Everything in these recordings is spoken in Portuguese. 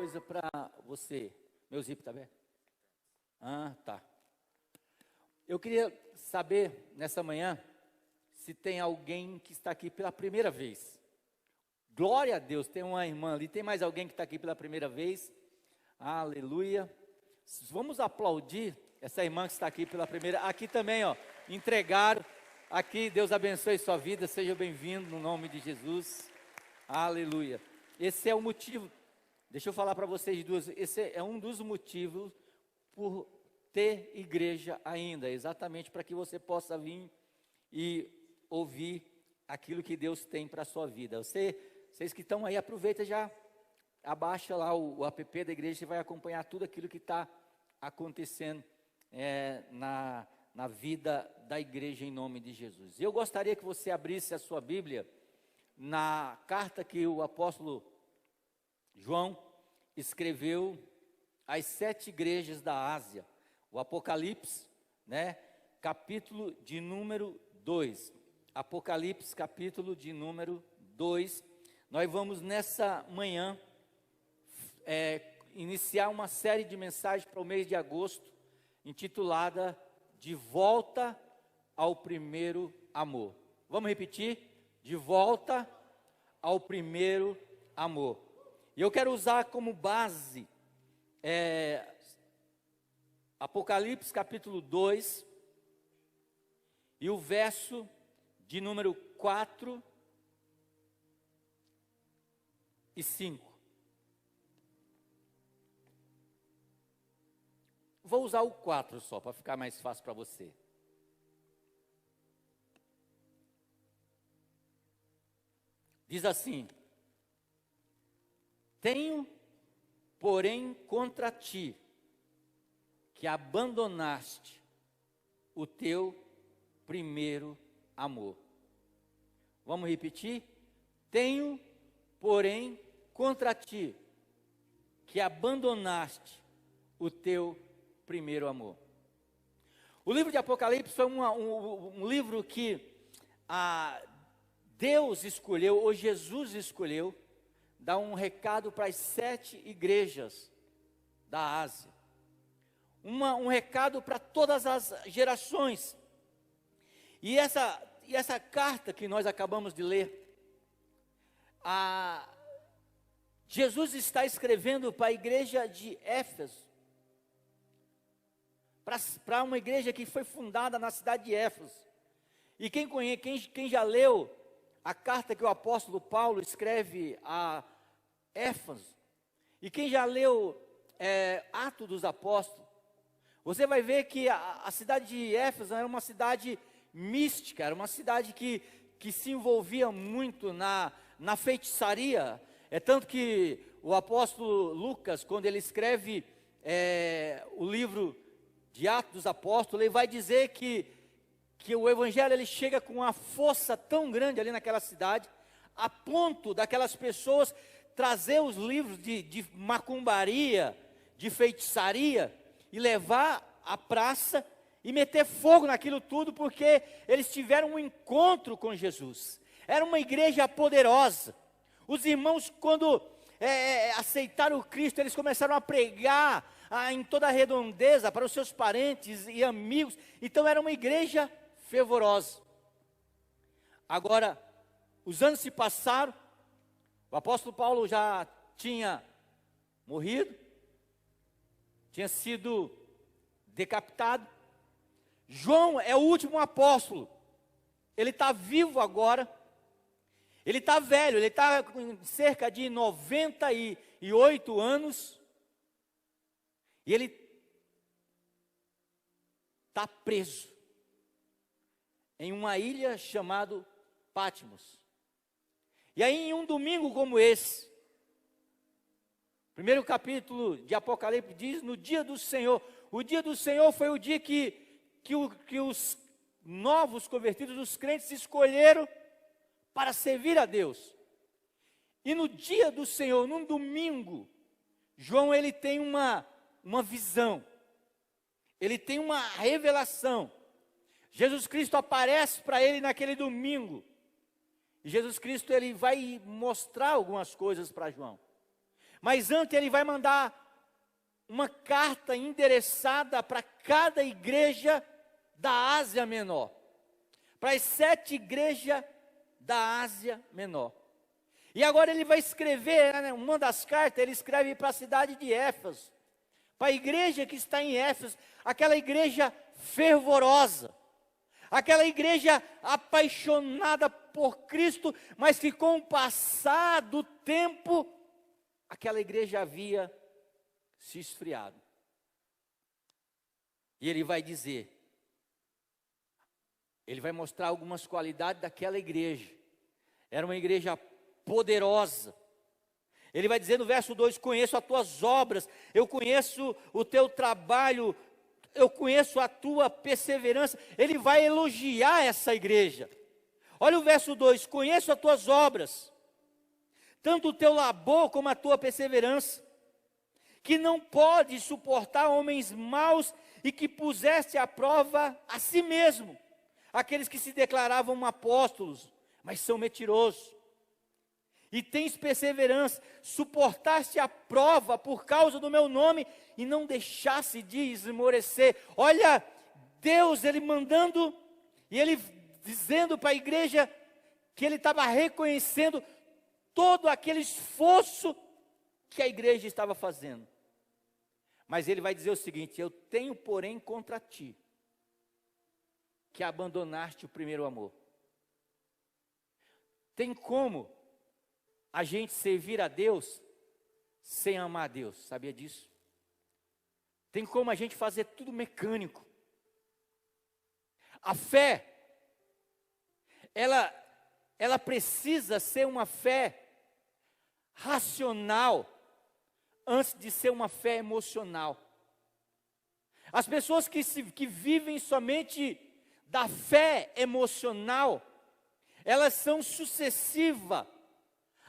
coisa para você. Meu zíper tá aberto? Ah, tá. Eu queria saber, nessa manhã, se tem alguém que está aqui pela primeira vez. Glória a Deus, tem uma irmã ali. Tem mais alguém que está aqui pela primeira vez? Aleluia. Vamos aplaudir essa irmã que está aqui pela primeira. Aqui também, ó, entregaram. Aqui, Deus abençoe sua vida. Seja bem-vindo no nome de Jesus. Aleluia. Esse é o motivo. Deixa eu falar para vocês duas. Esse é um dos motivos por ter igreja ainda. Exatamente para que você possa vir e ouvir aquilo que Deus tem para a sua vida. Vocês que estão aí, aproveita já, abaixa lá o app da igreja, você vai acompanhar tudo aquilo que está acontecendo na vida da igreja em nome de Jesus. Eu gostaria que você abrisse a sua Bíblia na carta que o apóstolo João escreveu às 7 igrejas da Ásia, o Apocalipse, né, capítulo de número 2, Apocalipse capítulo de número 2, nós vamos nessa manhã iniciar uma série de mensagens para o mês de agosto, intitulada De Volta ao Primeiro Amor. Vamos repetir? De volta ao primeiro amor. E eu quero usar como base Apocalipse capítulo 2 e o verso de número 4 e 5. Vou usar o 4 só, para ficar mais fácil para você. Diz assim: tenho, porém, contra ti, que abandonaste o teu primeiro amor. Vamos repetir? Tenho, porém, contra ti, que abandonaste o teu primeiro amor. O livro de Apocalipse foi um livro que Deus escolheu, ou Jesus escolheu, dar um recado para as 7 igrejas da Ásia. Um recado para todas as gerações. E essa carta que nós acabamos de ler, Jesus está escrevendo para a igreja de Éfeso, para uma igreja que foi fundada na cidade de Éfeso. E quem já leu a carta que o apóstolo Paulo escreve a Éfeso, e quem já leu Atos dos Apóstolos, você vai ver que a cidade de Éfeso era uma cidade mística, era uma cidade que se envolvia muito na feitiçaria. É tanto que o apóstolo Lucas, quando ele escreve o livro de Atos dos Apóstolos, ele vai dizer que o evangelho ele chega com uma força tão grande ali naquela cidade, a ponto daquelas pessoas trazer os livros de macumbaria, de feitiçaria, e levar à praça e meter fogo naquilo tudo, porque eles tiveram um encontro com Jesus. Era uma igreja poderosa. Os irmãos, quando aceitaram o Cristo, eles começaram a pregar em toda a redondeza para os seus parentes e amigos. Então era uma igreja fervorosa. Agora, os anos se passaram, o apóstolo Paulo já tinha morrido, tinha sido decapitado. João é o último apóstolo, ele está vivo agora, ele está velho, ele está com cerca de 98 anos, e ele está preso em uma ilha chamada Patmos. E aí em um domingo como esse, primeiro capítulo de Apocalipse diz, no dia do Senhor. O dia do Senhor foi o dia que os novos convertidos, os crentes, escolheram para servir a Deus. E no dia do Senhor, num domingo, João ele tem uma visão, ele tem uma revelação. Jesus Cristo aparece para ele naquele domingo. E Jesus Cristo ele vai mostrar algumas coisas para João. Mas antes ele vai mandar uma carta endereçada para cada igreja da Ásia Menor, para as 7 igrejas da Ásia Menor. E agora ele vai escrever, né, uma das cartas, ele escreve para a cidade de Éfeso, para a igreja que está em Éfeso, aquela igreja fervorosa, aquela igreja apaixonada por Cristo, mas que com o passar do tempo, aquela igreja havia se esfriado. E ele vai dizer, ele vai mostrar algumas qualidades daquela igreja. Era uma igreja poderosa. Ele vai dizer no verso 2, conheço as tuas obras, eu conheço o teu trabalho, eu conheço a tua perseverança. Ele vai elogiar essa igreja. Olha o verso 2, conheço as tuas obras, tanto o teu labor como a tua perseverança, que não pode suportar homens maus e que puseste à prova a si mesmo, aqueles que se declaravam apóstolos, mas são mentirosos. E tens perseverança, suportaste a prova por causa do meu nome e não deixaste de esmorecer. Olha, Deus, ele mandando e ele dizendo para a igreja que ele estava reconhecendo todo aquele esforço que a igreja estava fazendo. Mas ele vai dizer o seguinte, eu tenho porém contra ti, que abandonaste o primeiro amor. Tem como a gente servir a Deus sem amar a Deus, sabia disso? Tem como a gente fazer tudo mecânico. A fé, ela precisa ser uma fé racional, antes de ser uma fé emocional. As pessoas que vivem somente da fé emocional, elas são sucessivas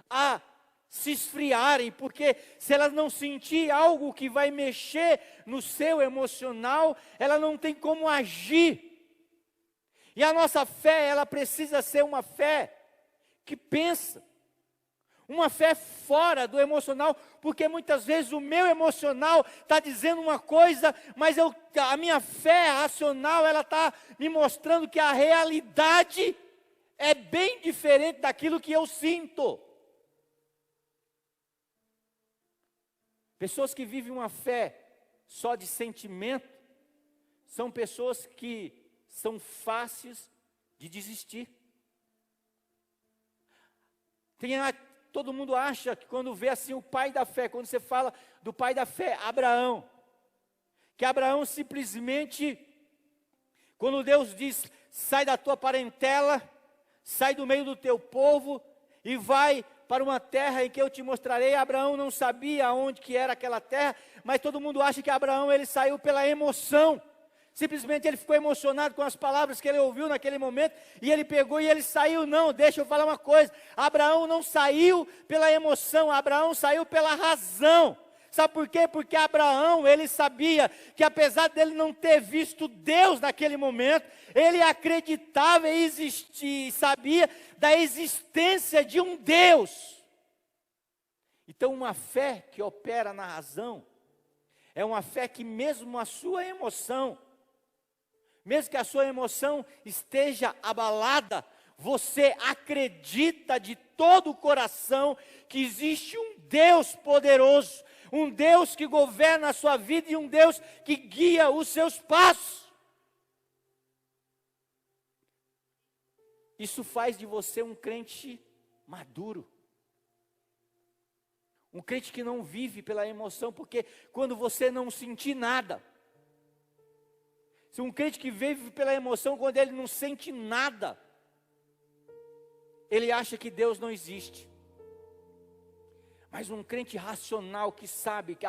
a se esfriarem, porque se elas não sentir algo que vai mexer no seu emocional, ela não tem como agir. E a nossa fé, ela precisa ser uma fé que pensa, uma fé fora do emocional, porque muitas vezes o meu emocional está dizendo uma coisa, mas a minha fé racional, ela está me mostrando que a realidade é bem diferente daquilo que eu sinto. Pessoas que vivem uma fé só de sentimento, são pessoas que são fáceis de desistir. Todo mundo acha que quando vê assim o pai da fé, quando você fala do pai da fé, Abraão, que Abraão simplesmente, quando Deus diz, sai da tua parentela, sai do meio do teu povo e vai para uma terra em que eu te mostrarei. Abraão não sabia onde que era aquela terra, mas todo mundo acha que Abraão ele saiu pela emoção. Simplesmente ele ficou emocionado com as palavras que ele ouviu naquele momento, e ele pegou e ele saiu. Não, deixa eu falar uma coisa, Abraão não saiu pela emoção, Abraão saiu pela razão. Sabe por quê? Porque Abraão, ele sabia que apesar dele não ter visto Deus naquele momento, ele acreditava e existia, sabia da existência de um Deus. Então uma fé que opera na razão, é uma fé que mesmo a sua emoção, mesmo que a sua emoção esteja abalada, você acredita de todo o coração que existe um Deus poderoso, um Deus que governa a sua vida e um Deus que guia os seus passos. Isso faz de você um crente maduro. Um crente que não vive pela emoção, porque quando você não sentir nada, se um crente que vive pela emoção, quando ele não sente nada, ele acha que Deus não existe. Mas um crente racional que sabe, que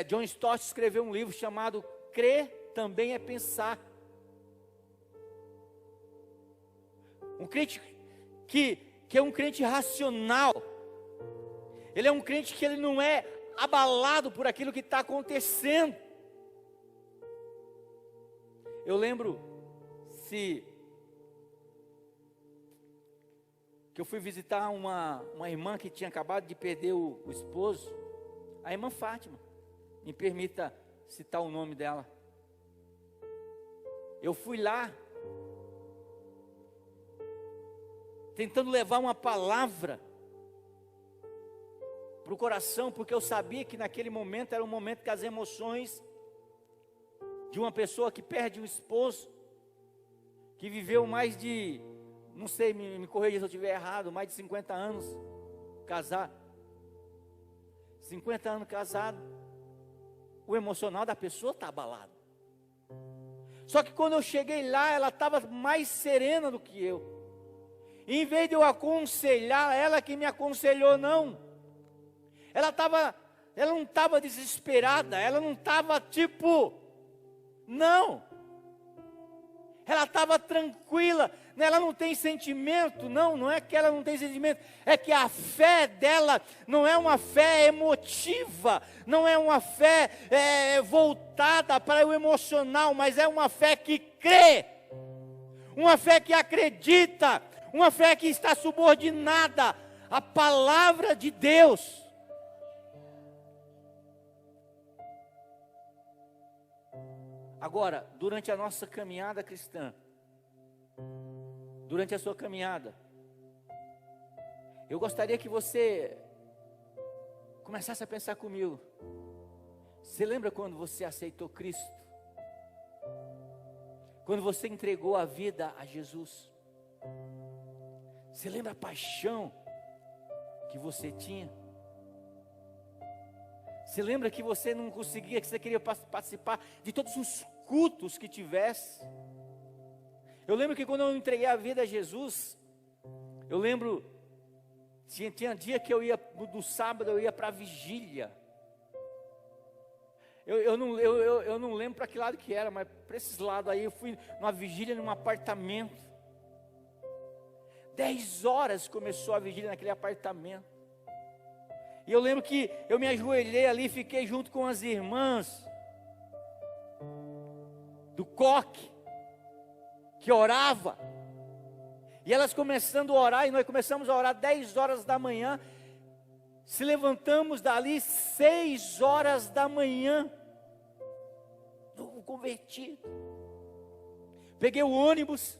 John Stott escreveu um livro chamado Crer Também é Pensar. Um crente que é um crente racional, ele é um crente que ele não é abalado por aquilo que está acontecendo. Eu lembro que eu fui visitar uma irmã que tinha acabado de perder o esposo, A irmã Fátima, me permita citar o nome dela. Eu fui lá, tentando levar uma palavra para o coração, porque eu sabia que naquele momento era um momento que as emoções de uma pessoa que perde um esposo, que viveu mais de, não sei, me corrija se eu estiver errado, mais de 50 anos casado. 50 anos casado, o emocional da pessoa está abalado. Só que quando eu cheguei lá, ela estava mais serena do que eu. E em vez de eu aconselhar, ela que me aconselhou, não. Ela não estava desesperada, ela não estava tipo, não. Ela estava tranquila, ela não tem sentimento, não é que ela não tem sentimento, é que a fé dela não é uma fé emotiva, não é uma fé voltada para o emocional, mas é uma fé que crê, uma fé que acredita, uma fé que está subordinada à palavra de Deus. Agora, durante a nossa caminhada cristã, durante a sua caminhada, eu gostaria que você começasse a pensar comigo. Você lembra quando você aceitou Cristo? Quando você entregou a vida a Jesus? Você lembra a paixão que você tinha? Você lembra que você não conseguia, que você queria participar de todos os cultos que tivesse? Eu lembro que quando eu entreguei a vida a Jesus, eu lembro, tinha dia que eu ia, no sábado eu ia para a vigília. Eu não lembro para que lado que era, mas para esses lados aí, eu fui numa vigília num apartamento. 10 horas começou a vigília naquele apartamento. E eu lembro que eu me ajoelhei ali, fiquei junto com as irmãs do coque, que orava. E elas começando a orar, e nós começamos a orar 10 horas da manhã. Se levantamos dali 6 horas da manhã, novo convertido. Peguei o ônibus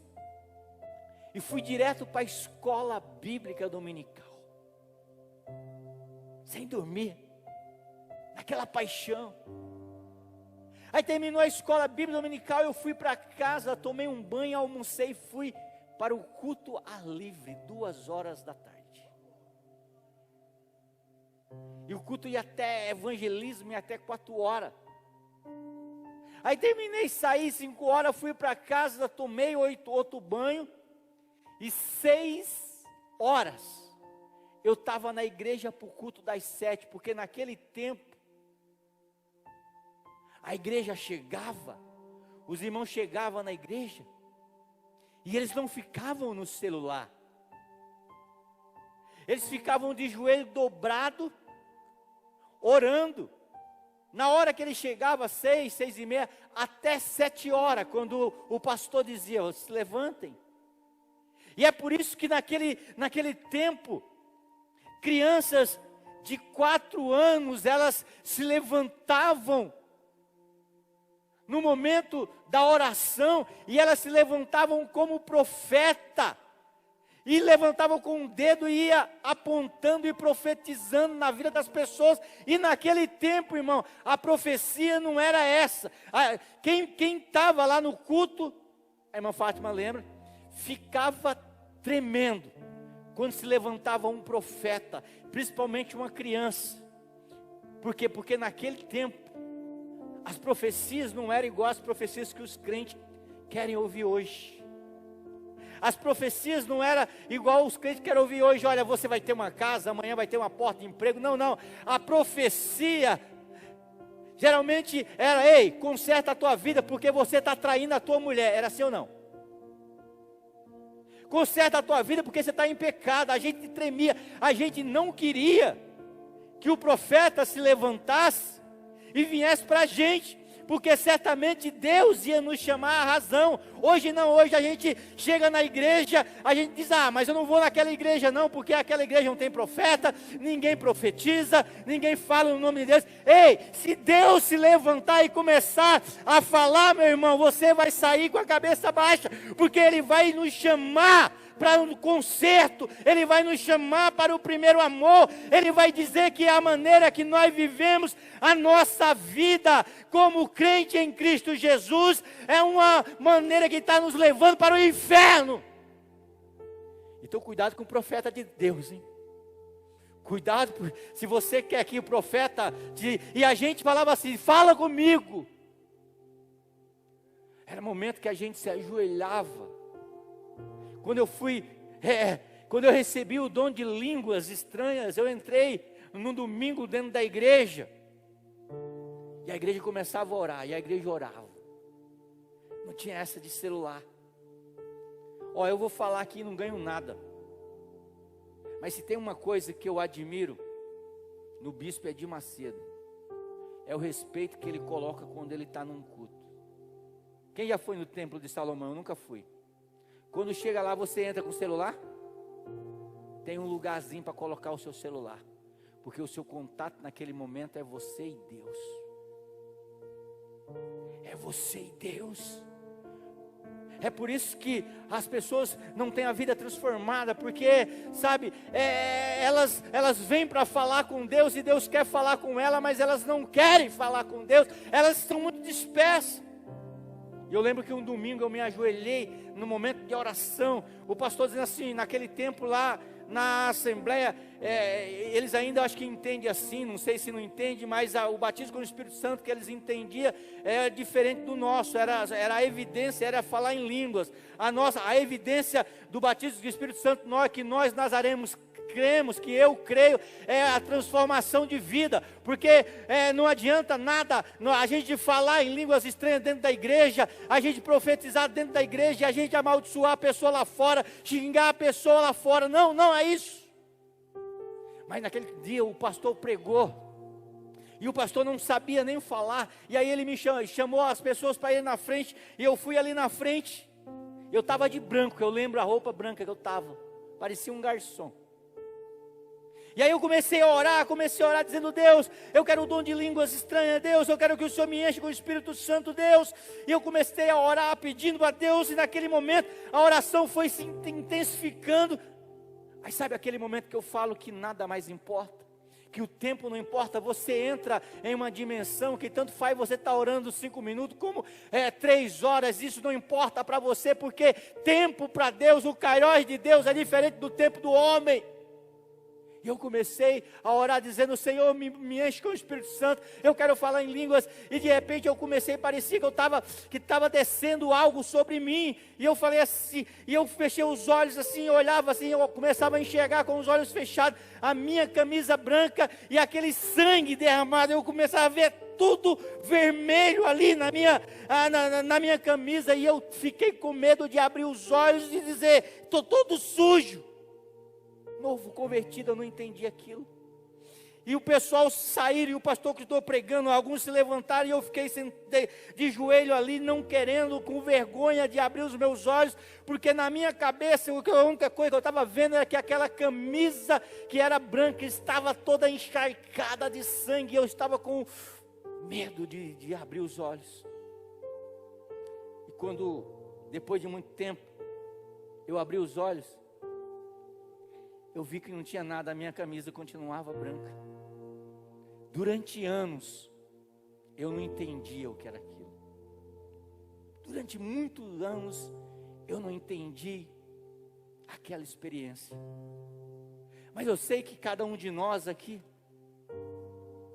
e fui direto para a escola bíblica dominical. Sem dormir, naquela paixão. Aí terminou a escola bíblica dominical, eu fui para casa, tomei um banho, almocei e fui para o culto ar livre, 2 horas da tarde. E o culto ia até evangelismo, ia até 4 horas. Aí terminei, saí 5 horas, fui para casa, tomei outro banho, e 6 horas. Eu estava na igreja para o culto das 7, porque naquele tempo, a igreja chegava, os irmãos chegavam na igreja, e eles não ficavam no celular, eles ficavam de joelho dobrado, orando. Na hora que ele chegava, 6, 6:30, até 7 horas, quando o pastor dizia, se levantem. E é por isso que naquele tempo, crianças de 4 anos, elas se levantavam no momento da oração, e elas se levantavam como profeta, e levantavam com o dedo e ia apontando e profetizando na vida das pessoas. E naquele tempo, irmão, a profecia não era essa. Quem estava lá no culto, a irmã Fátima lembra, ficava tremendo quando se levantava um profeta, principalmente uma criança. Por quê? Porque naquele tempo, as profecias não eram igual às profecias que os crentes querem ouvir hoje. As profecias não eram igual os crentes querem ouvir hoje. Olha, você vai ter uma casa, amanhã vai ter uma porta de emprego. Não. A profecia geralmente era, ei, conserta a tua vida, porque você está traindo a tua mulher. Era assim ou não? Conserta a tua vida porque você está em pecado. A gente tremia, a gente não queria que o profeta se levantasse e viesse para a gente, porque certamente Deus ia nos chamar à razão. Hoje não, hoje a gente chega na igreja, a gente diz, mas eu não vou naquela igreja não, porque aquela igreja não tem profeta, ninguém profetiza, ninguém fala no nome de Deus. Ei, se Deus se levantar e começar a falar, meu irmão, você vai sair com a cabeça baixa, porque Ele vai nos chamar para um conserto, Ele vai nos chamar para o primeiro amor, Ele vai dizer que a maneira que nós vivemos a nossa vida como crente em Cristo Jesus é uma maneira que está nos levando para o inferno. Então cuidado com o profeta de Deus, hein? Cuidado, se você quer que o profeta, e a gente falava assim, fala comigo. Era momento que a gente se ajoelhava. Quando eu recebi o dom de línguas estranhas, eu entrei num domingo dentro da igreja, e a igreja começava a orar, e a igreja orava, não tinha essa de celular. Eu vou falar aqui e não ganho nada, mas se tem uma coisa que eu admiro no bispo Edir Macedo, é o respeito que ele coloca quando ele está num culto. Quem já foi no templo de Salomão? Eu nunca fui. Quando chega lá, você entra com o celular? Tem um lugarzinho para colocar o seu celular, porque o seu contato naquele momento é você e Deus. É você e Deus. É por isso que as pessoas não têm a vida transformada, porque, sabe, elas vêm para falar com Deus, e Deus quer falar com ela, mas elas não querem falar com Deus, elas estão muito dispersas. E eu lembro que um domingo eu me ajoelhei no momento de oração, o pastor dizendo assim, naquele tempo lá na Assembleia, eles ainda acho que entendem assim, não sei se não entende, mas o batismo com o Espírito Santo que eles entendiam era diferente do nosso, era a evidência, era falar em línguas. A evidência do batismo do Espírito Santo, que nós nazarenos cremos, que eu creio, é a transformação de vida, porque não adianta nada a gente falar em línguas estranhas dentro da igreja, a gente profetizar dentro da igreja, e a gente amaldiçoar a pessoa lá fora, xingar a pessoa lá fora, não é isso. Mas naquele dia o pastor pregou, e o pastor não sabia nem falar, e aí ele me chamou as pessoas para ir na frente, e eu fui ali na frente, eu estava de branco, eu lembro a roupa branca que eu estava, parecia um garçom. E aí eu comecei a orar dizendo, Deus, eu quero o dom de línguas estranhas, Deus, eu quero que o Senhor me enche com o Espírito Santo, Deus. E eu comecei a orar pedindo a Deus, e naquele momento a oração foi se intensificando. Aí sabe aquele momento que eu falo que nada mais importa, que o tempo não importa, você entra em uma dimensão que tanto faz você estar orando 5 minutos, como 3 horas, isso não importa para você, porque tempo para Deus, o kairos de Deus é diferente do tempo do homem. E eu comecei a orar dizendo, Senhor, me enche com o Espírito Santo, eu quero falar em línguas, e de repente eu comecei, parecia que estava descendo algo sobre mim, e eu falei assim, e eu fechei os olhos assim, eu olhava assim, eu começava a enxergar com os olhos fechados, a minha camisa branca, e aquele sangue derramado, eu começava a ver tudo vermelho ali na minha camisa, e eu fiquei com medo de abrir os olhos e dizer, estou todo sujo. Novo convertido, eu não entendi aquilo. E o pessoal saíram, e o pastor que estou pregando, alguns se levantaram, e eu fiquei de joelho ali, não querendo, com vergonha de abrir os meus olhos, porque na minha cabeça, a única coisa que eu estava vendo era que aquela camisa que era branca, estava toda encharcada de sangue, e eu estava com medo de abrir os olhos. E quando, depois de muito tempo, eu abri os olhos, eu vi que não tinha nada, a minha camisa continuava branca. Durante anos, eu não entendia o que era aquilo. Durante muitos anos, eu não entendi aquela experiência. Mas eu sei que cada um de nós aqui,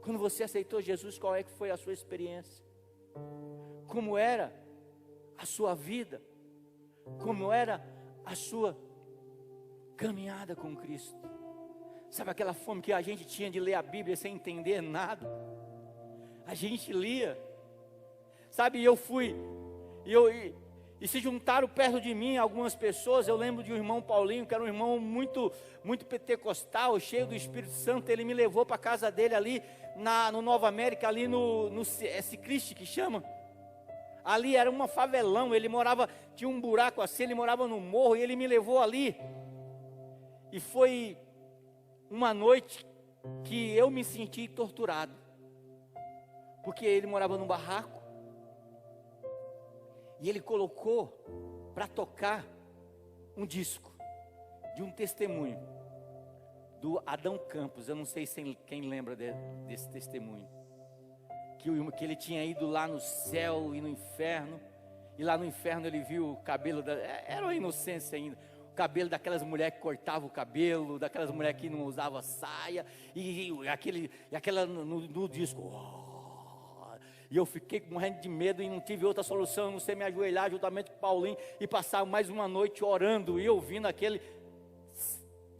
quando você aceitou Jesus, qual é que foi a sua experiência? Como era a sua vida? Como era a sua caminhada com Cristo? Sabe aquela fome que a gente tinha de ler a Bíblia sem entender nada? A gente lia, sabe, eu fui, e E se juntaram perto de mim algumas pessoas. Eu lembro de um irmão Paulinho, que era um irmão muito pentecostal, cheio do Espírito Santo. Ele me levou para a casa dele ali, no Nova América, ali no Cicliste, que chama. Ali era uma favelão, ele morava, tinha um buraco assim, ele morava no morro, e ele me levou ali. E foi uma noite que eu me senti torturado. Porque ele morava num barraco. E ele colocou para tocar um disco de um testemunho do Adão Campos. Eu não sei quem lembra desse testemunho. Que ele tinha ido lá no céu e no inferno. E lá no inferno ele viu o cabelo, era uma inocência ainda. O cabelo daquelas mulheres que cortavam o cabelo, daquelas mulheres que não usavam saia. E aquela no disco. Oh, e eu fiquei morrendo de medo e não tive outra solução, a não ser me ajoelhar juntamente com o Paulinho e passar mais uma noite orando e ouvindo aquele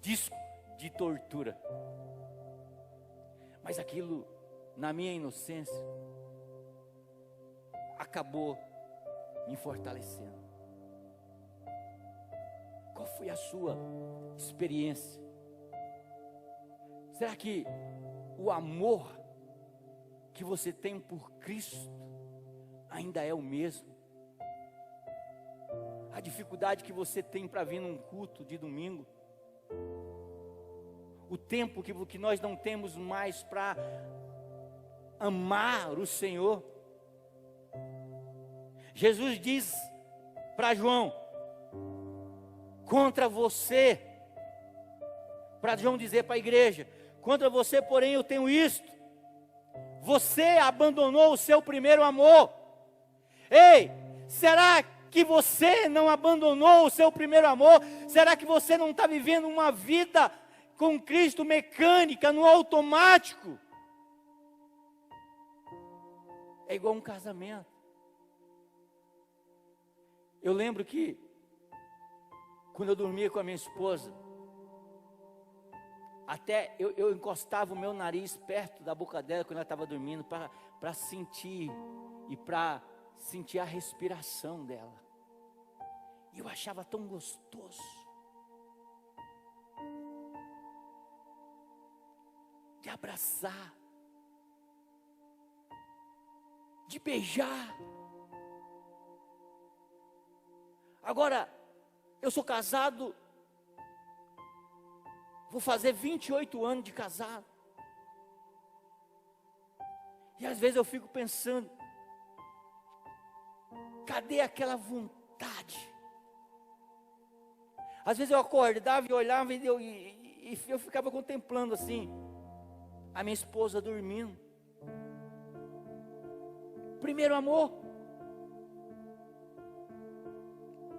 disco de tortura. Mas aquilo, na minha inocência, acabou me fortalecendo. Qual foi a sua experiência? Será que o amor que você tem por Cristo ainda é o mesmo? A dificuldade que você tem para vir num culto de domingo, o tempo que nós não temos mais para amar o Senhor. Jesus diz para João, contra você, para João dizer para a igreja, contra você, porém, eu tenho isto: você abandonou o seu primeiro amor. Ei, será que você não abandonou o seu primeiro amor? Será que você não está vivendo uma vida com Cristo mecânica, no automático? É igual um casamento. Eu lembro que, quando eu dormia com a minha esposa, até eu encostava o meu nariz perto da boca dela quando ela estava dormindo, para sentir e para sentir a respiração dela. E eu achava tão gostoso. De abraçar, de beijar. Agora, eu sou casado, vou fazer 28 anos de casado. E às vezes eu fico pensando, cadê aquela vontade? Às vezes eu acordava e olhava e eu ficava contemplando assim, a minha esposa dormindo. Primeiro amor.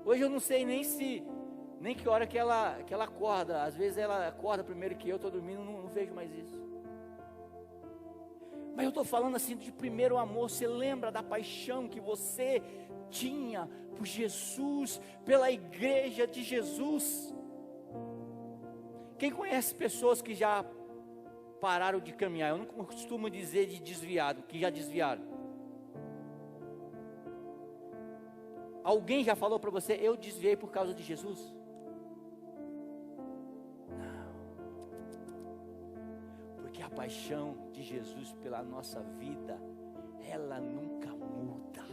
Hoje eu não sei nem que hora que ela acorda. Às vezes ela acorda primeiro que eu estou dormindo, não vejo mais isso. Mas eu estou falando assim de primeiro amor. Você lembra da paixão que você tinha por Jesus, pela igreja de Jesus? Quem conhece pessoas que já pararam de caminhar? Eu não costumo dizer de desviado, que já desviaram. Alguém já falou para você, eu desviei por causa de Jesus? Não. Porque a paixão de Jesus pela nossa vida, ela nunca muda.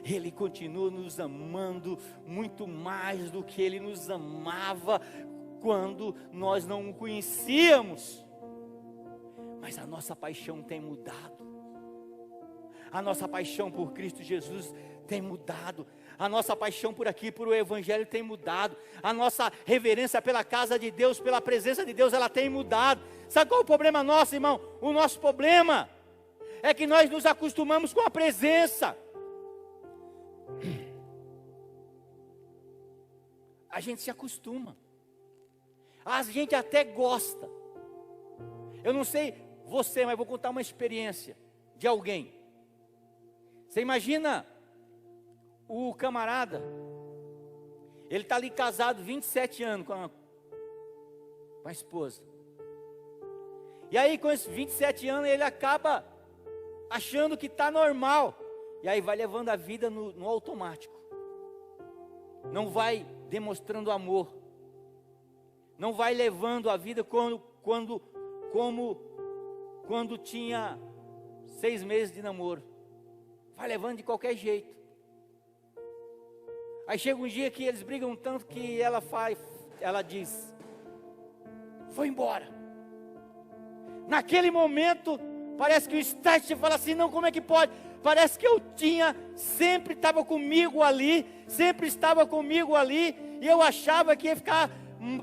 Ele continua nos amando muito mais do que Ele nos amava quando nós não o conhecíamos. Mas a nossa paixão tem mudado. A nossa paixão por Cristo Jesus tem mudado. A nossa paixão por aqui, por o Evangelho tem mudado. A nossa reverência pela casa de Deus, pela presença de Deus, ela tem mudado. Sabe qual é o problema nosso, irmão? O nosso problema é que nós nos acostumamos com a presença. A gente se acostuma. A gente até gosta. Eu não sei você, mas vou contar uma experiência de alguém. Você imagina o camarada, ele está ali casado 27 anos com a esposa. E aí com esses 27 anos ele acaba achando que está normal. e aí vai levando a vida no automático. Não vai demonstrando amor. Não vai levando a vida quando tinha 6 meses de namoro. Vai levando de qualquer jeito. Aí chega um dia que eles brigam tanto que ela diz: foi embora. Naquele momento, parece que o start te fala assim: não, como é que pode? Parece que sempre estava comigo ali, e eu achava que ia ficar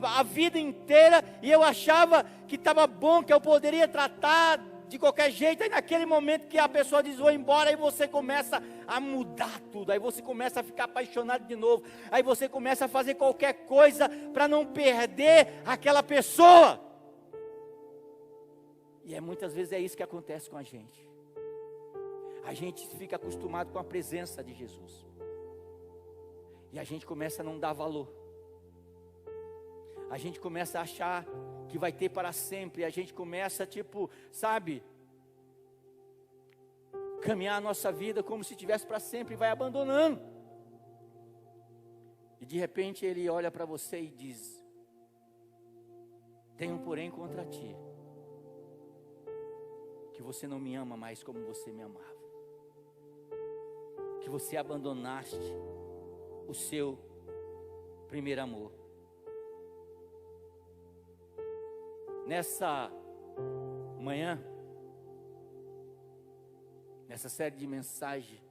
a vida inteira, e eu achava que estava bom, que eu poderia tratar de qualquer jeito. Aí naquele momento que a pessoa diz: vou embora, aí você começa a mudar tudo, aí você começa a ficar apaixonado de novo, aí você começa a fazer qualquer coisa para não perder aquela pessoa. E muitas vezes é isso que acontece com a gente. A gente fica acostumado com a presença de Jesus, e a gente começa a não dar valor. A gente começa a achar que vai ter para sempre. A gente começa, caminhar a nossa vida como se tivesse para sempre, e vai abandonando. E de repente ele olha para você e diz: tenho porém contra ti, que você não me ama mais como você me amava, que você abandonaste o seu primeiro amor. Nessa manhã, nessa série de mensagens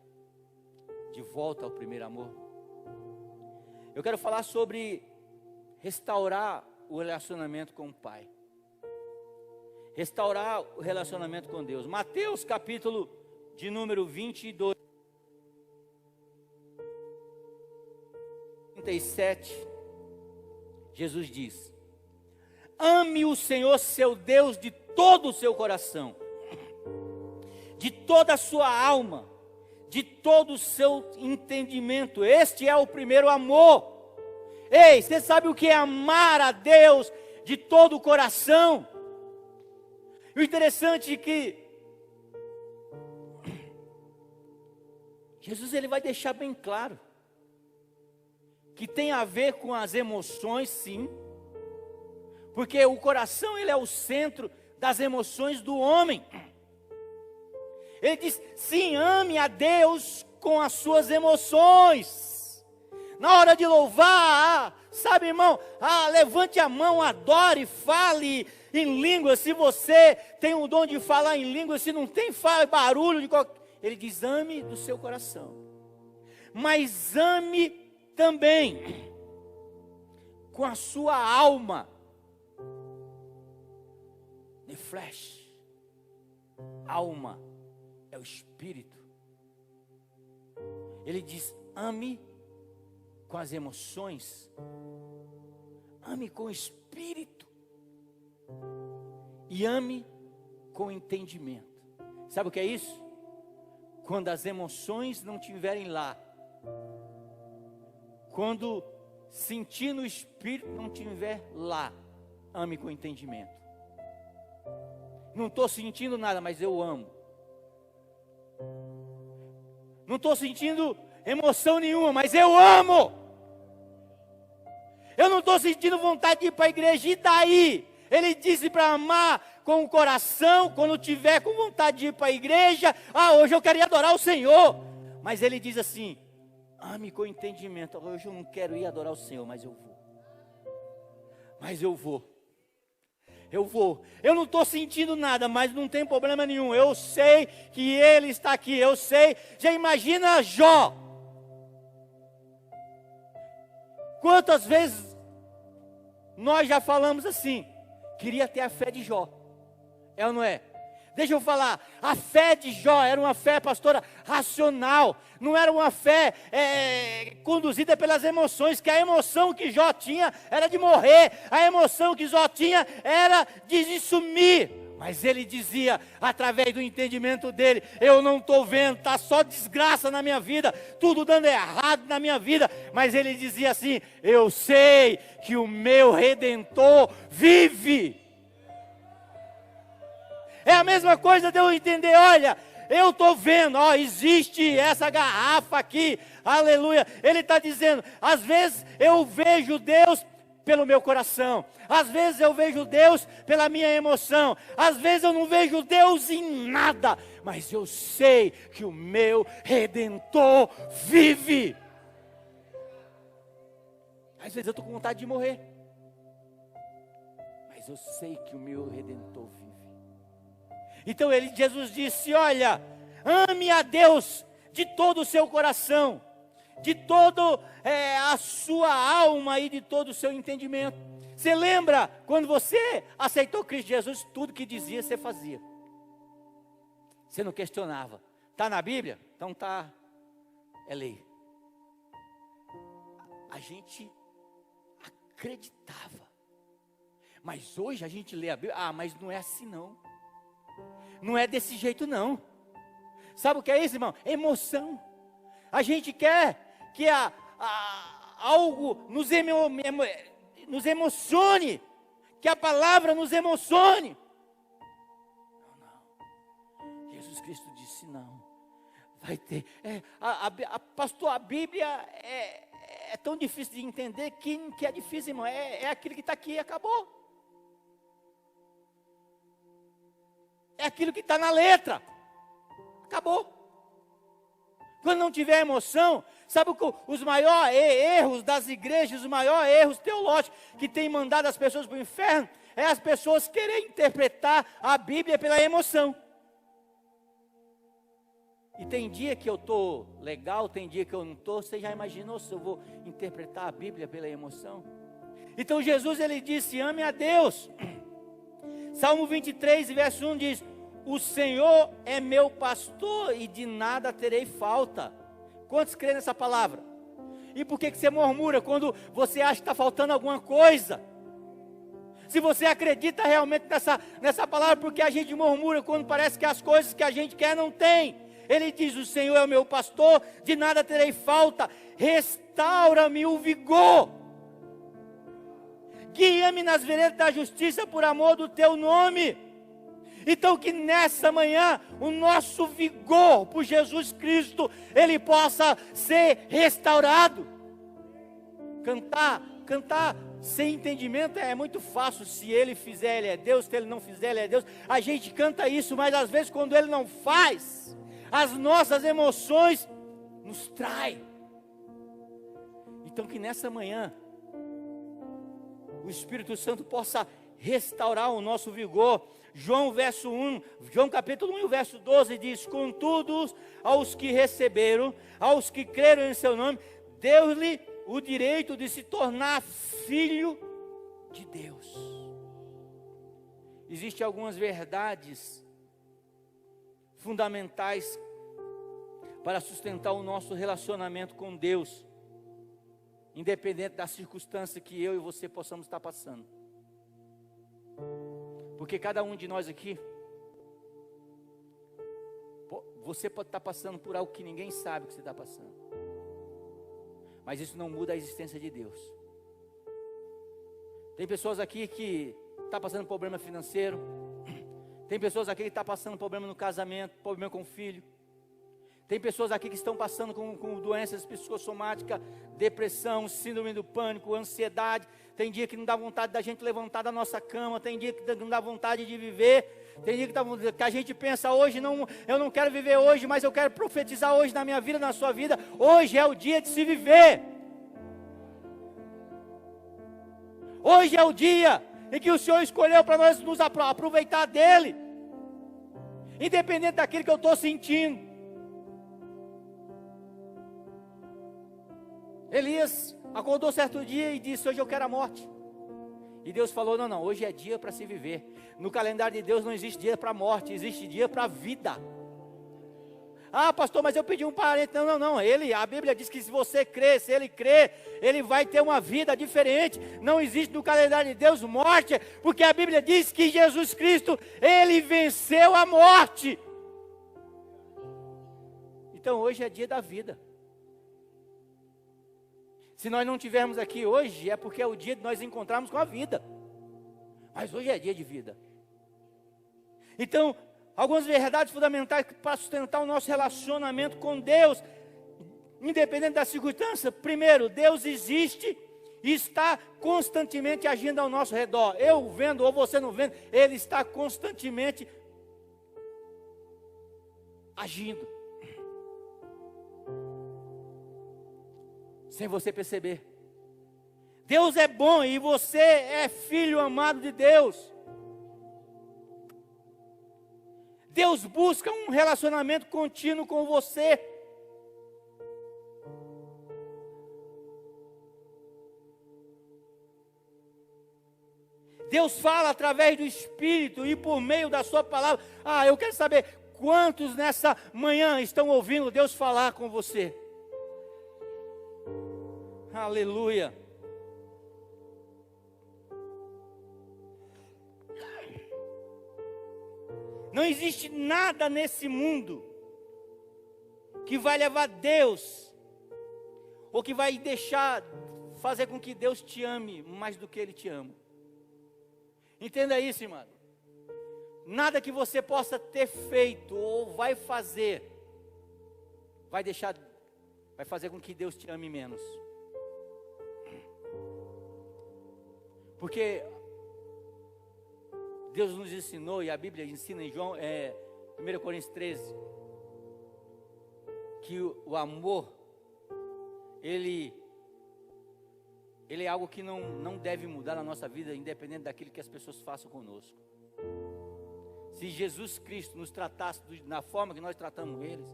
de volta ao primeiro amor, eu quero falar sobre restaurar o relacionamento com o Pai, restaurar o relacionamento com Deus. Mateus capítulo de número 22, 37, Jesus diz: ame o Senhor seu Deus de todo o seu coração, de toda a sua alma, de todo o seu entendimento. Este é o primeiro amor. Ei, você sabe o que é amar a Deus de todo o coração? O interessante é que Jesus ele vai deixar bem claro que tem a ver com as emoções, sim. Porque o coração ele é o centro das emoções do homem. Ele diz: sim, ame a Deus com as suas emoções. Na hora de louvar, sabe, irmão, levante a mão, adore, fale em língua. Se você tem o dom de falar em língua, se não tem, fale barulho de qualquer. Ele diz: ame do seu coração, mas ame também com a sua alma. The flesh, alma é o espírito. Ele diz: ame com as emoções, ame com o espírito e ame com o entendimento. Sabe o que é isso? Quando as emoções não estiverem lá, quando sentir no espírito não estiver lá, ame com entendimento. Não estou sentindo nada, mas eu amo. Não estou sentindo emoção nenhuma, mas eu amo. Eu não estou sentindo vontade de ir para a igreja, e daí? Ele disse para amar com o coração. Quando tiver com vontade de ir para a igreja, hoje eu quero ir adorar o Senhor. Mas ele diz assim: ame com entendimento. Hoje eu não quero ir adorar o Senhor, mas eu vou. Mas eu vou. Eu não estou sentindo nada, mas não tem problema nenhum. Eu sei que Ele está aqui. Eu sei. Já imagina Jó. Quantas vezes nós já falamos assim: queria ter a fé de Jó. É ou não é? Deixa eu falar, a fé de Jó era uma fé, pastora, racional. Não era uma fé conduzida pelas emoções, que a emoção que Jó tinha era de morrer. A emoção que Jó tinha era de se sumir. Mas ele dizia, através do entendimento dele: eu não estou vendo, está só desgraça na minha vida, tudo dando errado na minha vida. Mas ele dizia assim: eu sei que o meu Redentor vive. É a mesma coisa de eu entender: olha, eu estou vendo, ó, existe essa garrafa aqui, aleluia. Ele está dizendo, às vezes eu vejo Deus pelo meu coração, às vezes eu vejo Deus pela minha emoção, às vezes eu não vejo Deus em nada, mas eu sei que o meu Redentor vive. Às vezes eu estou com vontade de morrer, mas eu sei que o meu Redentor vive. Então Jesus disse, olha, ame a Deus de todo o seu coração, de toda a sua alma e de todo o seu entendimento. Você lembra quando você aceitou Cristo Jesus, tudo que dizia você fazia. Você não questionava. Está na Bíblia? Então está, é lei. A gente acreditava. Mas hoje a gente lê a Bíblia, mas não é assim não. Não é desse jeito não. Sabe o que é isso, irmão? Emoção. A gente quer que algo nos emocione, que a palavra nos emocione. Não. Jesus Cristo disse não. Vai ter. Pastor, a Bíblia é tão difícil de entender que é difícil, irmão. É aquilo que está aqui e acabou. É aquilo que está na letra. Acabou. Quando não tiver emoção, sabe os maiores erros das igrejas, os maiores erros teológicos que tem mandado as pessoas para o inferno, é as pessoas querem interpretar a Bíblia pela emoção. E tem dia que eu estou legal, tem dia que eu não estou. Você já imaginou se eu vou interpretar a Bíblia pela emoção? Então Jesus, ele disse, ame a Deus. Salmo 23, verso 1 diz, o Senhor é meu pastor e de nada terei falta. Quantos creem nessa palavra? E por que você murmura quando você acha que está faltando alguma coisa? Se você acredita realmente nessa palavra, porque a gente murmura quando parece que as coisas que a gente quer não tem. Ele diz, o Senhor é o meu pastor, de nada terei falta, restaura-me o vigor. Guia-me nas veredas da justiça por amor do teu nome. Então que nessa manhã o nosso vigor por Jesus Cristo, ele possa ser restaurado. Cantar sem entendimento é muito fácil. Se ele fizer, ele é Deus. Se ele não fizer, ele é Deus. A gente canta isso, mas às vezes quando ele não faz, as nossas emoções nos traem. Então que nessa manhã o Espírito Santo possa restaurar o nosso vigor. João capítulo 1, verso 12 diz, contudo, aos que receberam, aos que creram em seu nome, deu-lhe o direito de se tornar filho de Deus. Existem algumas verdades fundamentais para sustentar o nosso relacionamento com Deus, independente da circunstância que eu e você possamos estar passando. Porque cada um de nós aqui, você pode estar passando por algo que ninguém sabe que você está passando, mas isso não muda a existência de Deus. Tem pessoas aqui que estão passando problema financeiro, tem pessoas aqui que estão passando problema no casamento, problema com o filho. Tem pessoas aqui que estão passando com doenças psicossomáticas, depressão, síndrome do pânico, ansiedade. Tem dia que não dá vontade da gente levantar da nossa cama. Tem dia que não dá vontade de viver. Tem dia que a gente pensa hoje, eu não quero viver hoje, mas eu quero profetizar hoje na minha vida, na sua vida. Hoje é o dia de se viver. Hoje é o dia em que o Senhor escolheu para nós nos aproveitar dele. Independente daquilo que eu estou sentindo. Elias acordou certo dia e disse, hoje eu quero a morte. E Deus falou, não, hoje é dia para se viver. No calendário de Deus não existe dia para morte, existe dia para vida. Ah, pastor, mas eu pedi um parente. Não, a Bíblia diz que se você crer, se ele crer, ele vai ter uma vida diferente. Não existe no calendário de Deus morte, porque a Bíblia diz que Jesus Cristo, ele venceu a morte. Então hoje é dia da vida. Se nós não estivermos aqui hoje, é porque é o dia de nós encontrarmos com a vida. Mas hoje é dia de vida. Então, algumas verdades fundamentais para sustentar o nosso relacionamento com Deus, independente da circunstância. Primeiro, Deus existe e está constantemente agindo ao nosso redor. Eu vendo ou você não vendo, Ele está constantemente agindo, sem você perceber. Deus é bom e você é filho amado de Deus. Deus busca um relacionamento contínuo com você. Deus fala através do Espírito e por meio da sua palavra. Eu quero saber quantos nessa manhã estão ouvindo Deus falar com você. Aleluia. Não existe nada nesse mundo que vai levar Deus, ou que vai fazer com que Deus te ame mais do que Ele te ama. Entenda isso, irmão. Nada que você possa ter feito ou vai fazer, vai fazer com que Deus te ame menos. Porque Deus nos ensinou, e a Bíblia ensina em 1 Coríntios 13, que o amor, ele é algo que não deve mudar na nossa vida, independente daquilo que as pessoas façam conosco. Se Jesus Cristo nos tratasse da forma que nós tratamos eles,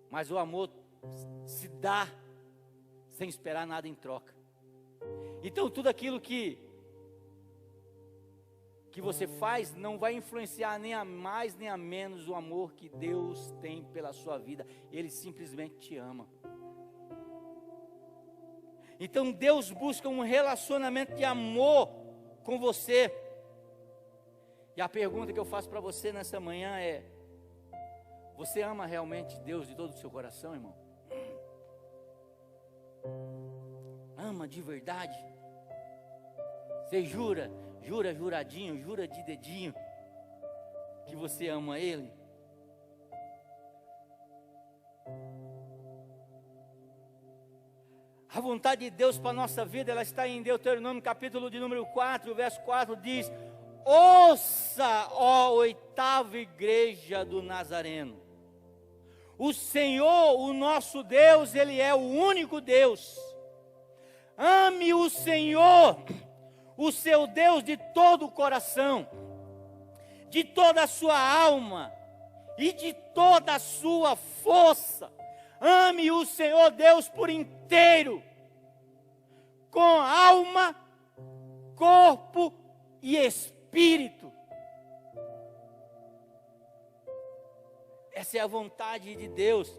mas o amor se dá sem esperar nada em troca. Então tudo aquilo que você faz não vai influenciar nem a mais nem a menos o amor que Deus tem pela sua vida. Ele simplesmente te ama. Então Deus busca um relacionamento de amor com você. E a pergunta que eu faço para você nessa manhã é: você ama realmente Deus de todo o seu coração, irmão? Ama de verdade? Você jura juradinho, jura de dedinho que você ama Ele? A vontade de Deus para a nossa vida, ela está em Deuteronômio capítulo de número 4, verso 4, diz: ouça, ó oitava igreja do Nazareno, o Senhor, o nosso Deus, Ele é o único Deus. Ame o Senhor, o seu Deus, de todo o coração, de toda a sua alma e de toda a sua força. Ame o Senhor Deus por inteiro, com alma, corpo e espírito. Essa é a vontade de Deus.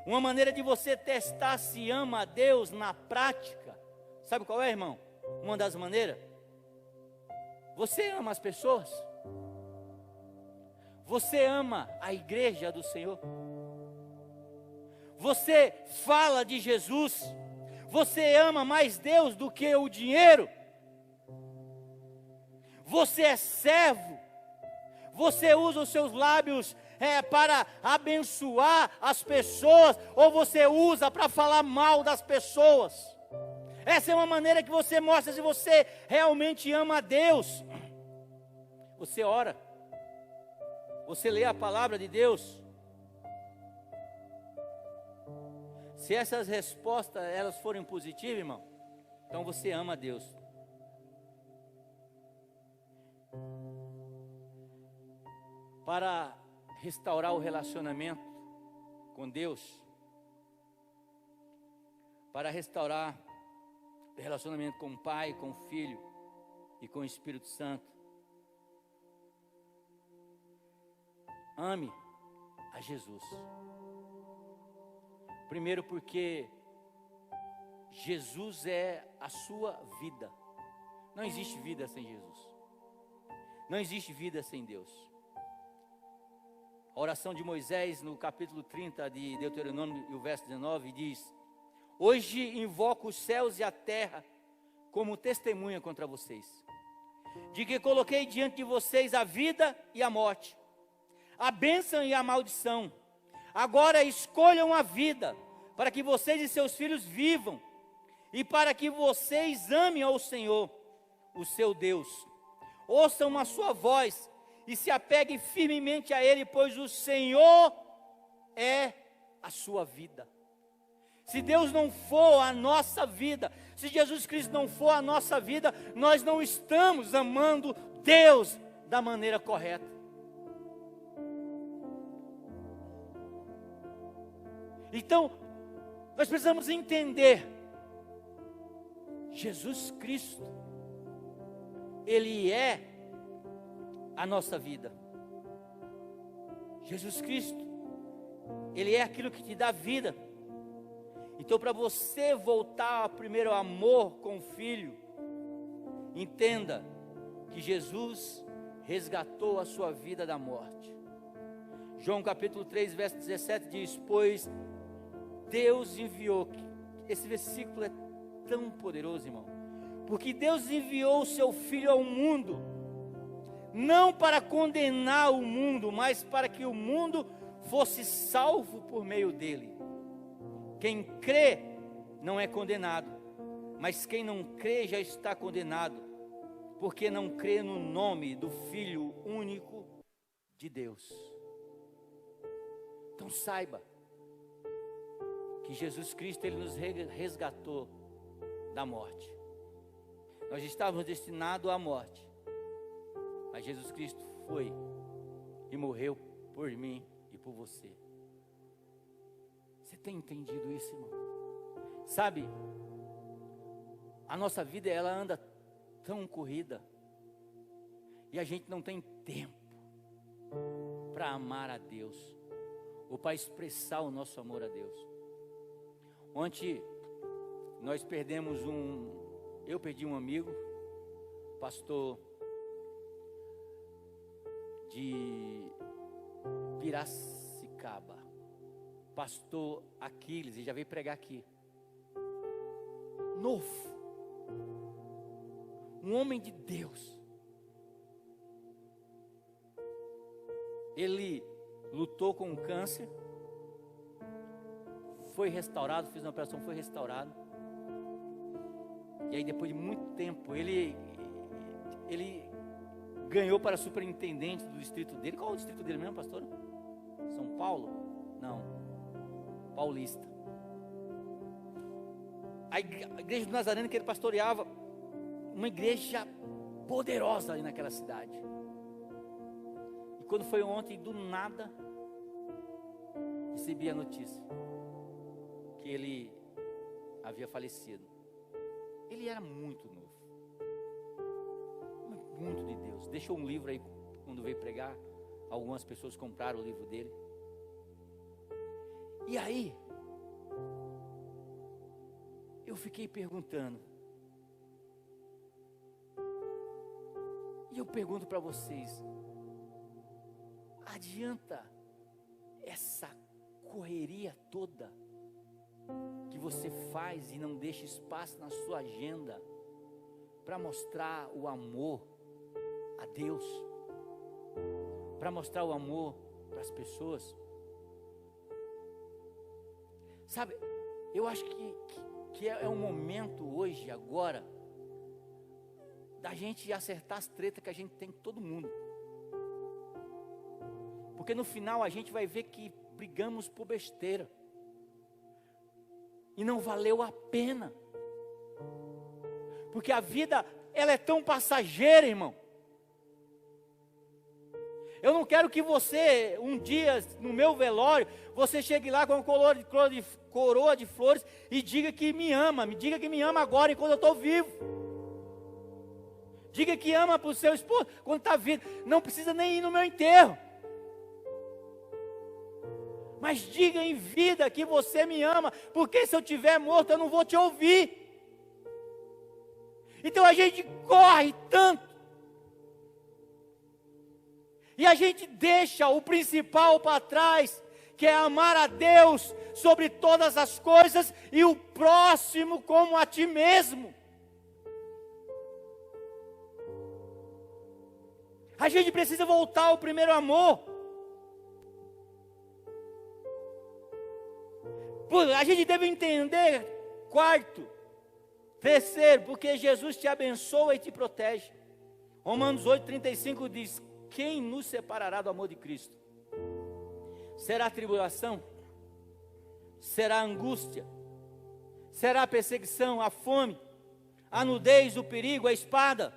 Uma maneira de você testar se ama a Deus na prática, sabe qual é, irmão? Uma das maneiras. Você ama as pessoas? Você ama a igreja do Senhor? Você fala de Jesus? Você ama mais Deus do que o dinheiro? Você é servo? Você usa os seus lábios para abençoar as pessoas, ou você usa para falar mal das pessoas? Essa é uma maneira que você mostra se você realmente ama a Deus. Você ora, você lê a palavra de Deus. Se essas respostas elas forem positivas, irmão, então você ama a Deus. Para restaurar o relacionamento com Deus, para restaurar o relacionamento com o Pai, com o Filho e com o Espírito Santo, ame a Jesus. Primeiro porque Jesus é a sua vida. Não existe vida sem Jesus. Não existe vida sem Deus. A oração de Moisés no capítulo 30 de Deuteronômio e o verso 19 diz: hoje invoco os céus e a terra como testemunha contra vocês, de que coloquei diante de vocês a vida e a morte, a bênção e a maldição. Agora escolham a vida, para que vocês e seus filhos vivam, e para que vocês amem ao Senhor, o seu Deus. Ouçam a sua voz e se apeguem firmemente a Ele, pois o Senhor é a sua vida. Se Deus não for a nossa vida, se Jesus Cristo não for a nossa vida, nós não estamos amando Deus da maneira correta. Então, nós precisamos entender, Jesus Cristo, Ele é a nossa vida. Jesus Cristo, Ele é aquilo que te dá vida. Então, para você voltar ao primeiro amor com o Filho, entenda que Jesus resgatou a sua vida da morte. João capítulo 3, verso 17 diz: pois Deus enviou, esse versículo é tão poderoso, irmão, porque Deus enviou o seu Filho ao mundo, não para condenar o mundo, mas para que o mundo fosse salvo por meio dele. Quem crê não é condenado, mas quem não crê já está condenado, porque não crê no nome do Filho único de Deus. Então saiba que Jesus Cristo, Ele nos resgatou da morte. Nós estávamos destinados à morte, mas Jesus Cristo foi e morreu por mim e por você. Você tem entendido isso, irmão? Sabe, a nossa vida, ela anda tão corrida, e a gente não tem tempo para amar a Deus, ou para expressar o nosso amor a Deus. Ontem nós perdemos eu perdi um amigo, pastor de Piracicaba, pastor Aquiles, ele já veio pregar aqui, novo, um homem de Deus. Ele lutou com câncer, foi restaurado, fez uma operação, foi restaurado. E aí depois de muito tempo, ele ganhou para superintendente do distrito dele. Qual é o distrito dele mesmo, pastor? São Paulo? Não, Paulista. A igreja do Nazareno que ele pastoreava, uma igreja poderosa ali naquela cidade. E quando foi ontem, do nada, recebi a notícia que ele havia falecido. Ele era muito novo, muito de Deus. Deixou um livro aí quando veio pregar. Algumas pessoas compraram o livro dele. E aí eu fiquei perguntando, e eu pergunto para vocês: adianta essa correria toda que você faz e não deixa espaço na sua agenda para mostrar o amor a Deus, para mostrar o amor para as pessoas? Sabe, eu acho que é um momento hoje, agora, da gente acertar as tretas que a gente tem com todo mundo, porque no final a gente vai ver que brigamos por besteira, e não valeu a pena, porque a vida, ela é tão passageira, irmão. Eu não quero que você, um dia, no meu velório, você chegue lá com uma coroa de flores e diga que me ama. Me diga que me ama agora, enquanto eu estou vivo. Diga que ama para o seu esposo quando está vivo. Não precisa nem ir no meu enterro. Mas diga em vida que você me ama, porque se eu estiver morto eu não vou te ouvir. Então a gente corre tanto, e a gente deixa o principal para trás, que é amar a Deus sobre todas as coisas e o próximo como a ti mesmo. A gente precisa voltar ao primeiro amor. A gente deve entender, quarto, terceiro, porque Jesus te abençoa e te protege. Romanos 8,35 diz: quem nos separará do amor de Cristo? Será a tribulação? Será a angústia? Será a perseguição, a fome, a nudez, o perigo, a espada?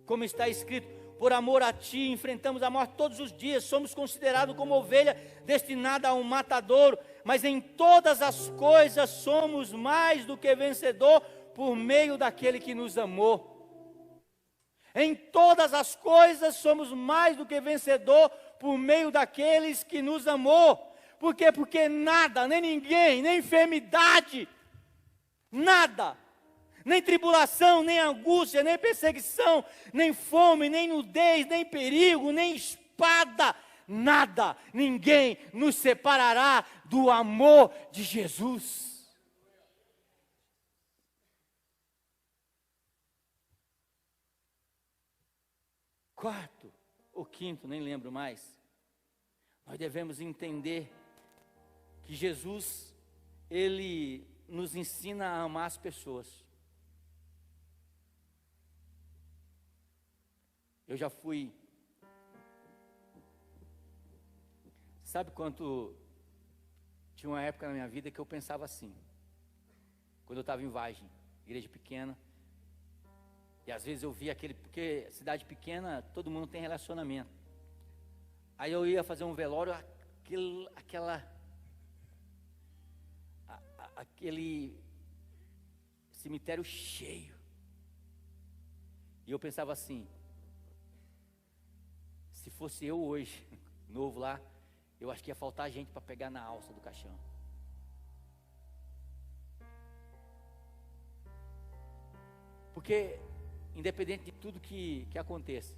Como está escrito: por amor a ti enfrentamos a morte todos os dias, somos considerados como ovelha destinada a um matadouro, mas em todas as coisas somos mais do que vencedor por meio daquele que nos amou. Em todas as coisas somos mais do que vencedor por meio daqueles que nos amou. Por quê? Porque nada, nem ninguém, nem enfermidade, nada, nem tribulação, nem angústia, nem perseguição, nem fome, nem nudez, nem perigo, nem espada, nada, ninguém nos separará do amor de Jesus. Quarto ou quinto, nem lembro mais, nós devemos entender que Jesus, Ele nos ensina a amar as pessoas. Eu já fui, sabe quanto, tinha uma época na minha vida que eu pensava assim, quando eu estava em Vargem, igreja pequena, e às vezes eu via aquele, porque cidade pequena, todo mundo tem relacionamento. Aí eu ia fazer um velório, aquele cemitério cheio. E eu pensava assim, se fosse eu hoje, novo lá, eu acho que ia faltar gente para pegar na alça do caixão. Porque, independente de tudo que aconteça,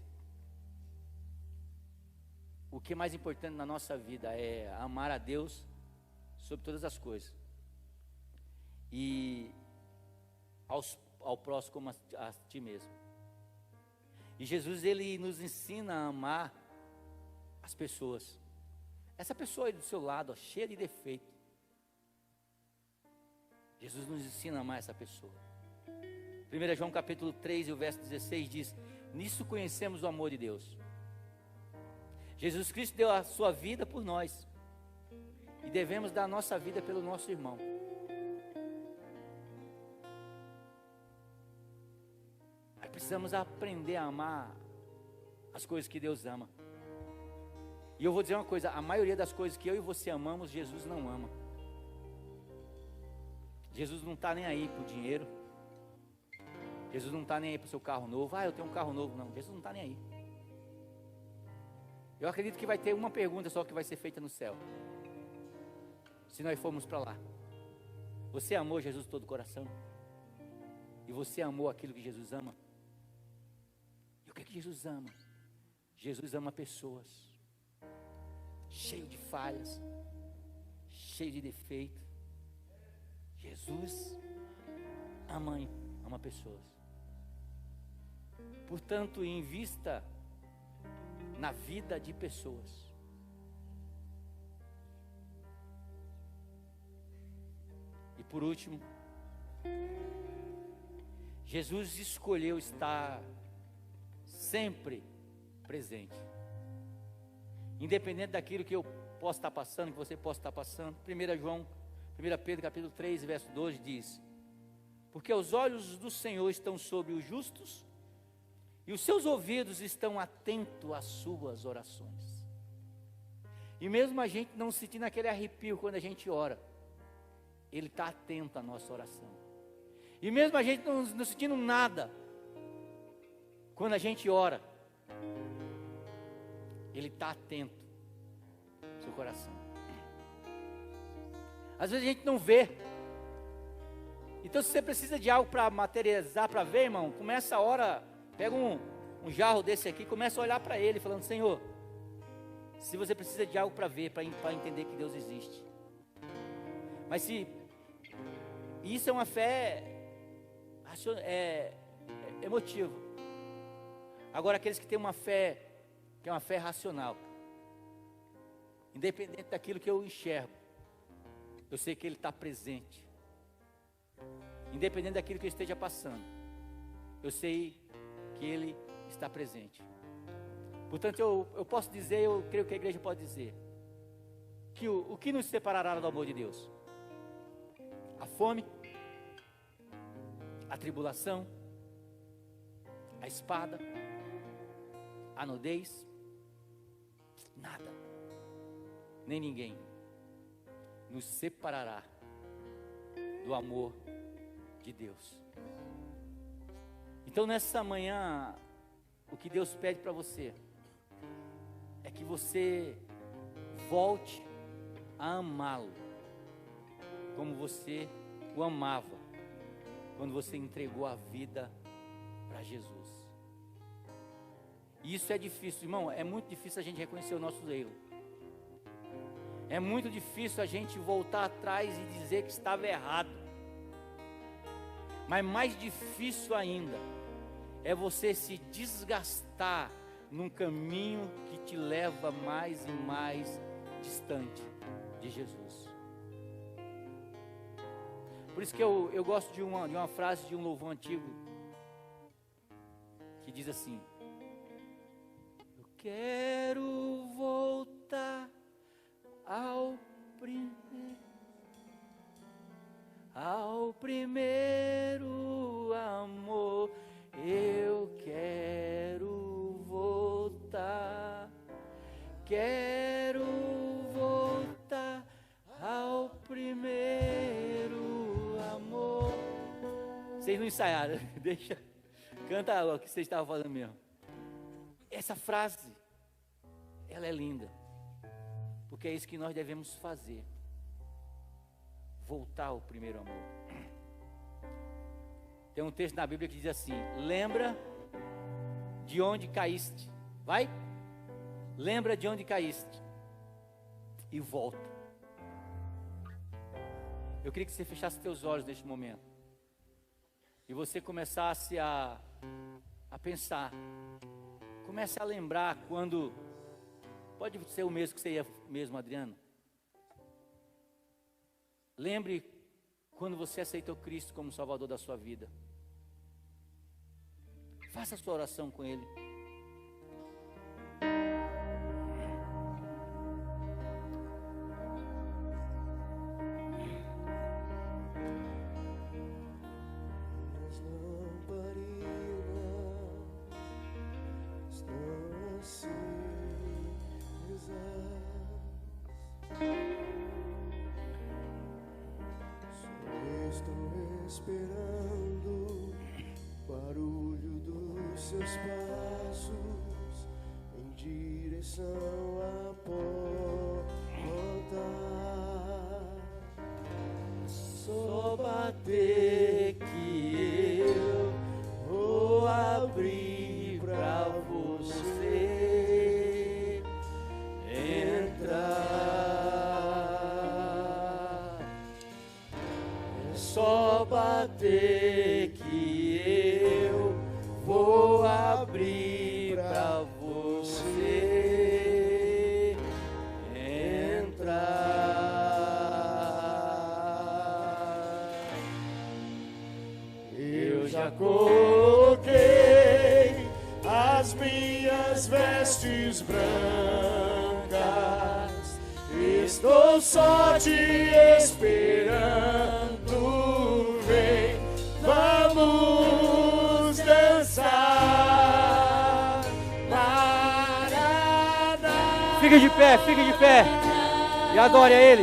o que é mais importante na nossa vida é amar a Deus sobre todas as coisas. E ao próximo como a ti mesmo. E Jesus, Ele nos ensina a amar as pessoas. Essa pessoa aí do seu lado, ó, cheia de defeito. Jesus nos ensina a amar essa pessoa. 1 João capítulo 3 e o verso 16 diz: nisso conhecemos o amor de Deus. Jesus Cristo deu a sua vida por nós. E devemos dar a nossa vida pelo nosso irmão. Aí precisamos aprender a amar as coisas que Deus ama. E eu vou dizer uma coisa, a maioria das coisas que eu e você amamos, Jesus não ama. Jesus não está nem aí para o dinheiro. Jesus não está nem aí para o seu carro novo. Eu tenho um carro novo. Não, Jesus não está nem aí. Eu acredito que vai ter uma pergunta só que vai ser feita no céu. Se nós formos para lá. Você amou Jesus de todo o coração? E você amou aquilo que Jesus ama? E o que Jesus ama? Jesus ama pessoas. Cheio de falhas. Cheio de defeito. Jesus ama pessoas. Portanto, invista na vida de pessoas. E por último, Jesus escolheu estar sempre presente. Independente daquilo que eu possa estar passando, que você possa estar passando. 1 Pedro capítulo 3, verso 12 diz: porque os olhos do Senhor estão sobre os justos, e os seus ouvidos estão atentos às suas orações. E mesmo a gente não sentindo aquele arrepio quando a gente ora, Ele está atento à nossa oração. E mesmo a gente não sentindo nada, quando a gente ora, Ele está atento ao seu coração. Às vezes a gente não vê. Então se você precisa de algo para materializar, para ver, irmão, começa a hora, pega um jarro desse aqui, começa a olhar para ele, falando: Senhor, se você precisa de algo para ver, para entender que Deus existe. Mas se isso é uma fé emotiva. Agora, aqueles que têm uma fé, que é uma fé racional, independente daquilo que eu enxergo, eu sei que Ele está presente. Independente daquilo que eu esteja passando, eu sei que Ele está presente. Portanto, eu posso dizer, eu creio que a igreja pode dizer, que o que nos separará do amor de Deus? A fome, a tribulação, a espada, a nudez, nada, nem ninguém nos separará do amor de Deus. Então, nessa manhã, o que Deus pede para você é que você volte a amá-lo como você o amava quando você entregou a vida para Jesus. E isso é difícil, irmão, é muito difícil a gente reconhecer o nosso erro. É muito difícil a gente voltar atrás e dizer que estava errado. Mas mais difícil ainda é você se desgastar num caminho que te leva mais e mais distante de Jesus. Por isso que eu gosto de uma frase de um louvor antigo que diz assim: eu quero voltar ao primeiro amor, eu quero voltar ao primeiro amor. Vocês não ensaiaram, deixa, canta o que vocês estavam falando mesmo. Essa frase, ela é linda, porque é isso que nós devemos fazer, voltar ao primeiro amor. Tem um texto na Bíblia que diz assim: lembra de onde caíste, vai, lembra de onde caíste e volta. Eu queria que você fechasse seus olhos neste momento e você começasse a pensar, comece a lembrar quando, pode ser o mesmo que você ia mesmo, Adriano. Lembre quando você aceitou Cristo como Salvador da sua vida. Faça a sua oração com Ele. As lamparinas estão acesas, só estou esperando o barulho dos seus passos em direção à porta. Só bater que eu vou abrir pra você entrar. É só bater que eu vou abrir pra você entrar. Eu já coloquei as minhas vestes brancas, estou só te esperando. Vem, vamos dançar. Maranata. Fique de pé e adore a Ele.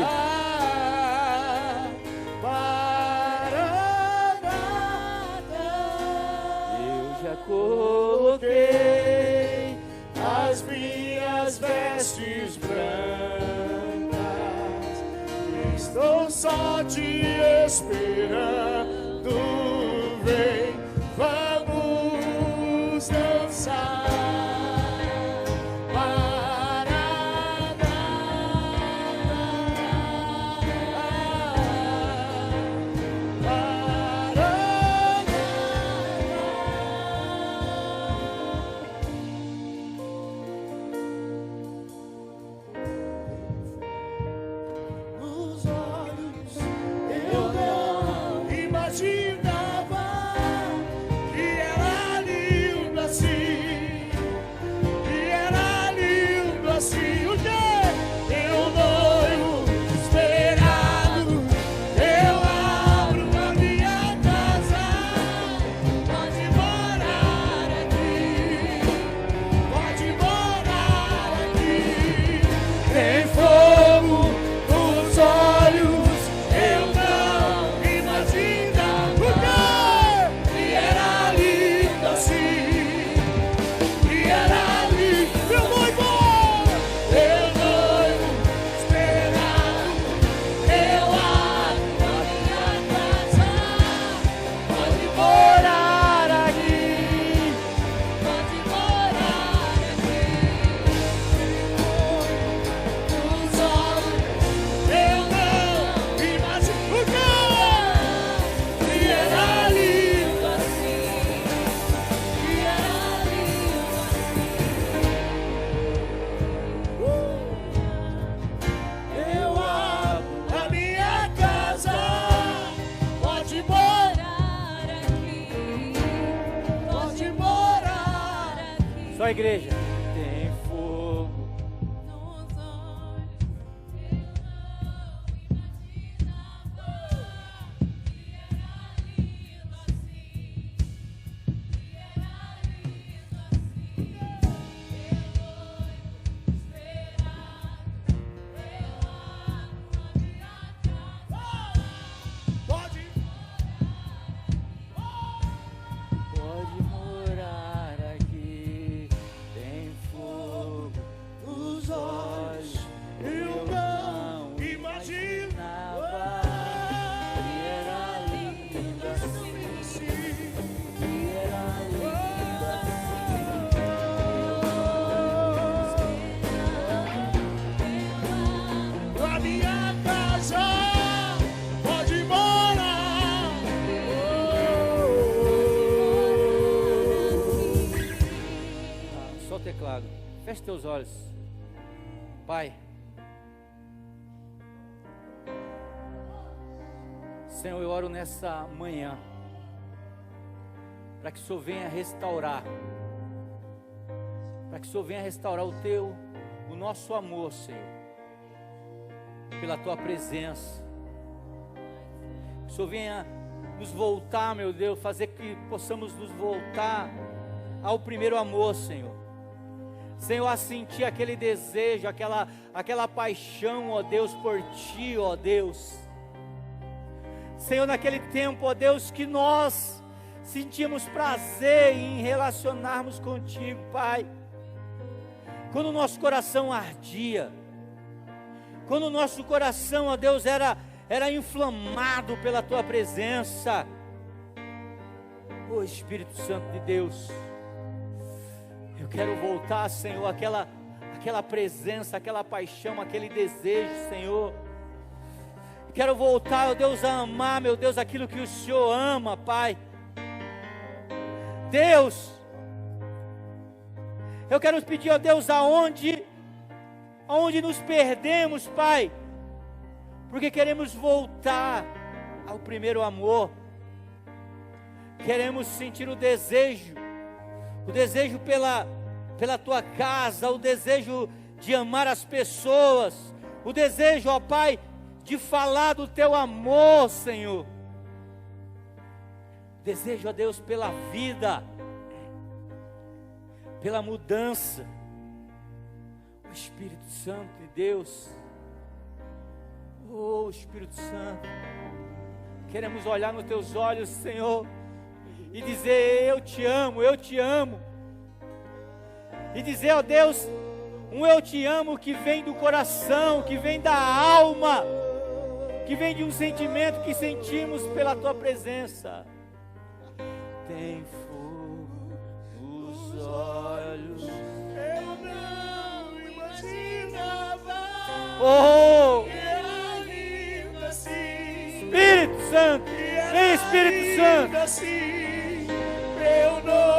Eu já coloquei as minhas vestes brancas, estou só te esperando. Vem, vamos dançar. Só a igreja. Tem fogo. Pode morar aqui. Tem fogo nos olhos. Eu não imaginava que era linda assim. Que era linda na minha casa. Pode morar. Só o teclado. Feche teus olhos. Pai, Senhor, eu oro nessa manhã para que o Senhor venha restaurar, para que o Senhor venha restaurar o nosso amor, Senhor, pela Tua presença. Que o Senhor venha nos voltar, meu Deus, fazer que possamos nos voltar ao primeiro amor, Senhor. Senhor, a sentir aquele desejo, aquela paixão, ó Deus, por Ti, ó Deus. Senhor, naquele tempo, ó Deus, que nós sentíamos prazer em relacionarmos contigo, Pai. Quando o nosso coração ardia, quando o nosso coração, ó Deus, era inflamado pela Tua presença. Ó Espírito Santo de Deus, eu quero voltar, Senhor, aquela presença, aquela paixão, aquele desejo, Senhor. Quero voltar, ó Deus, a amar, meu Deus, aquilo que o Senhor ama, Pai. Deus, eu quero pedir, ó Deus, aonde nos perdemos, Pai, porque queremos voltar ao primeiro amor. Queremos sentir o desejo pela Tua casa, o desejo de amar as pessoas, o desejo, ó Pai, de falar do Teu amor, Senhor. Desejo, ó Deus, pela vida, pela mudança. O Espírito Santo de Deus, oh Espírito Santo, queremos olhar nos Teus olhos, Senhor, e dizer: eu te amo, eu te amo. E dizer, ó Deus, um eu te amo que vem do coração, que vem da alma, que vem de um sentimento que sentimos pela Tua presença. Tem fogo nos olhos. Eu não imaginava Oh, que era linda assim. Espírito Santo, vem Espírito Santo. Assim, eu não